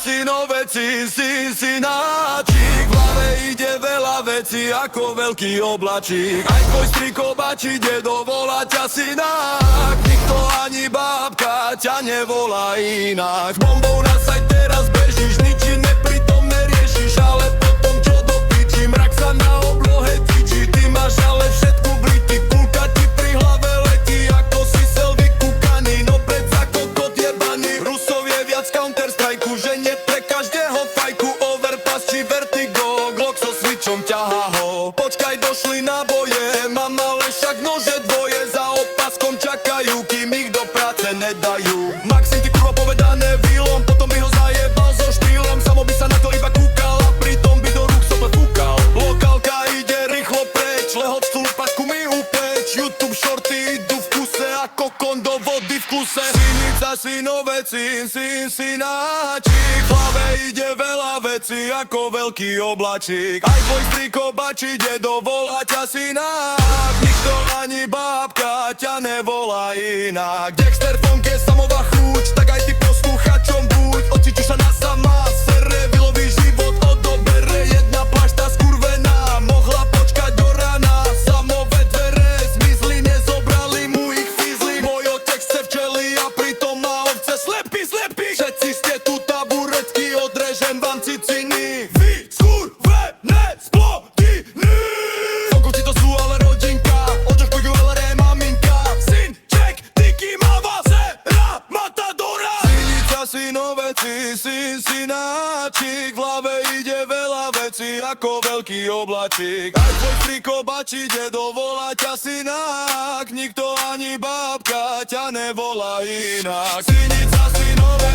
synové synáčik. V hlave ide veľa vecí ako veľký oblačík. Aj tvoj striko bačí, dedo, volá ťa synák. Nikto ani bábka ťa nevolá inak. Bombou nás aj teraz bežíš, nič iné pritom neriešiš. Ale potom čo do piči, mrak sa na oblohe tyčí. Ty máš ale všetku brity, púlka ti pri hlave letí. Ako si sel vykúkaný, no predsa kokot jebaný. Rusov je viac Counter-Strike, že nie pre každého fajku. Overpass či vertigo, Glock so switchom ťahá ho. Počkaj, došli na boje, mám ale však nože dvoje. Za opaskom čakajú, kým ich do práce nedajú. Maxim ty kurva povedané výlom, potom by ho zajebal so štýlom. Samo by sa na to iba kúkal a pritom by do rúk sople fúkal. Lokálka ide rýchlo preč, lehotstúl pašku mi upeč. YouTube shorty idú v kuse ako kon do vody v kluse. Synica, synové synáčik. V hlave ide veľa vecí ako veľký oblačík. Aj tvoj striko bačí, dedo, volá ťa synák. Nikto ani bábka ťa nevolá inak. Dexter Funk je samová chuť, tak aj ty posluchačom buď. Ocičuš sa na sama sere, vyloví život odobere. Jedna plašta skurvená, mohla počkať do rana. Samové dvere zmizli, nezobrali mu ich fízli. Môj otec chce včely a pritom má ovce slepý. Všetci ste tu taburecky, odrežem vám ciciny. Vy skurvené splodiny. Fokovci to sú ale rodinka, očok pojďu LRE maminka. Synček, tyky máva, zera, matadora. Synica, synové synáčik. V hlave ide veľa vecí ako veľký oblačík. Aj tvoj striko bačí, dedo, volá ťa synák. Nikto ani bábka ťa nevolá inak. Synica, synové